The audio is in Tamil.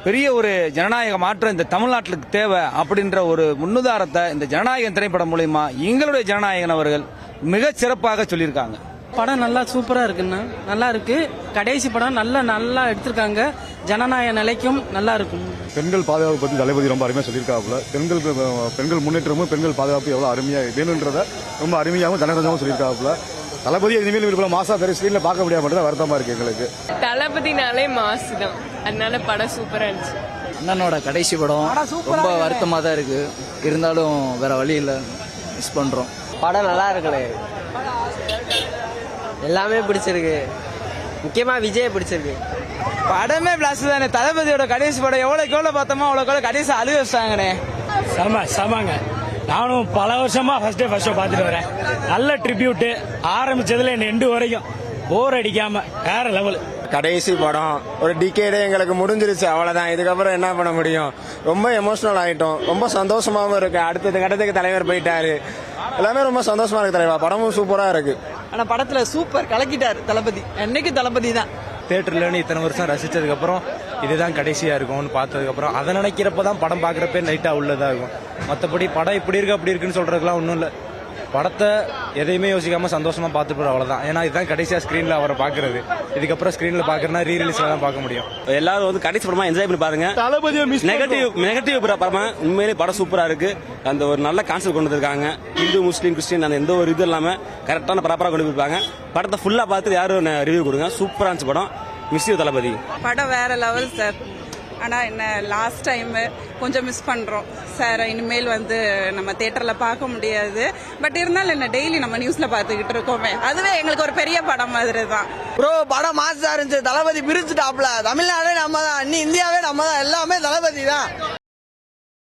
பெரிய ஒரு ஜனநாயக மாற்றம் இந்த தமிழ்நாட்டுக்கு தேவை அப்படின்ற ஒரு முன்னுதாரத்தை இந்த ஜனநாயகம் திரைப்படம் மூலமா எங்களுடைய ஜனநாயகன் அவர்கள் மிக சிறப்பாக சொல்லியிருக்காங்க. படம் நல்லா சூப்பரா இருக்குண்ணா, நல்லா இருக்கு. கடைசி படம் நல்லா எடுத்திருக்காங்க. ஜனநாயக நிலைக்கும் நல்லா இருக்கும். பெண்கள் பாதுகாப்பு பத்தி தளபதி ரொம்ப அருமையா சொல்லியிருக்காப்புல. பெண்கள் முன்னேற்றமும் பெண்கள் பாதுகாப்பு எவ்வளவு அருமையா வேணும்ன்றத ரொம்ப அருமையாகவும் ஜனரஞ்சமாகவும் சொல்லியிருக்காப்புல. தளபதி இனிமேல் மாசா பெரிய ஸ்கிரீன்ல பார்க்க முடியாம வருத்தமா இருக்கு எங்களுக்கு. தளபதினாலே மாசு தான், அதனால படம் சூப்பரா இருந்துச்சு. அண்ணனோட கடைசி படம் ரொம்ப வருத்தமா தான் இருக்கு. இருந்தாலும் வேற வழி இல்ல, மிஸ் பண்றோம். படம் நல்லா இருக்குண்ணே, எல்லாமே பிடிச்சிருக்கு. முக்கியமா விஜய் பிடிச்சிருக்கு. படமே பிளாஸ் தானே. தளபதியோட கடைசி படம் எவ்வளவு பார்த்தோமோ அவ்வளவு கடைசி அழுக வச்சாங்கண்ணே. சமாங்க. நானும் பல வருஷமா ஃபர்ஸ்ட் ஷோ பார்த்துட்டு வரேன். நல்ல ட்ரிபியூட், ஆரம்பிச்சதுல எண்டு வரைக்கும் போர் அடிக்காம வேற லெவல். கடைசி படம் ஒரு டிகேடே எங்களுக்கு முடிஞ்சிருச்சு, அவ்வளவுதான். இதுக்கப்புறம் என்ன பண்ண முடியும்? ரொம்ப எமோஷனல் ஆயிட்டோம். ரொம்ப சந்தோஷமாவும் இருக்கு. அடுத்தது கடத்துக்கு தலைவர் போயிட்டாரு. எல்லாமே ரொம்ப சந்தோஷமா இருக்கு தலைவா. படமும் சூப்பரா இருக்கு. ஆனா படத்துல சூப்பர் கலக்கிட்டாரு தளபதி. என்னைக்கு தளபதி தான். தியேட்டர்லன்னு இத்தனை வருஷம் ரசிச்சதுக்கு அப்புறம் இதுதான் கடைசியா இருக்கும்னு பார்த்ததுக்கு அப்புறம் அதை நினைக்கிறப்பதான் படம் பாக்குறப்ப லைட்டா உள்ளதா இருக்கும். மற்றபடி படம் இப்படி இருக்கு அப்படி இருக்குன்னு சொல்றதுக்குலாம் ஒன்றும் இல்லை. படத்தை எதையுமே யோசிக்காம சந்தோஷமா பார்த்துட்டு போற அவ்வளவுதான். ஏன்னா இதுதான் கடைசியா ஸ்கிரீன்ல அவரை பாக்குறது. இதுக்கப்புறம் ஸ்கிரீன்ல பாக்குறதுனா ரீரிலீஸ்ல தான் பார்க்க முடியும். எல்லாரும் வந்து கடைசி படமா என்ஜாய் பண்ணி பாருங்க. நெகட்டிவ் படமா உண்மையிலே படம் சூப்பரா இருக்கு. அந்த ஒரு நல்ல கான்செப்ட் கொண்டு வந்திருக்காங்க. இந்து முஸ்லீம் கிறிஸ்டின் அந்த எந்த ஒரு இது இல்லாம கரெக்டான ப்ராப்பரா கொண்டு போயிருப்பாங்க. படத்தை ஃபுல்லா பார்த்து யாரும் ரிவ்யூ கொடுங்க. சூப்பரா இருந்துச்சு படம். மிஸ் யூ தளபதி. படம் வேற லெவல் சார். ஆனா என்ன லாஸ்ட் டைம் கொஞ்சம் மிஸ் பண்றோம் சார். இனிமேல் வந்து நம்ம தியேட்டர்ல பார்க்க முடியாது. பட் இருந்தாலும் என்ன டெய்லி நம்ம நியூஸ்ல பாத்துக்கிட்டு இருக்கோமே, அதுவே எங்களுக்கு ஒரு பெரிய படம் மாதிரி தான். ப்ரோ படம் மாசா இருந்துச்சு. தளபதி பிரிச்சுட்டாப்ல. தமிழ்நாடே நம்ம தான், இன்னும் இந்தியாவே நம்ம தான். எல்லாமே தளபதி தான்.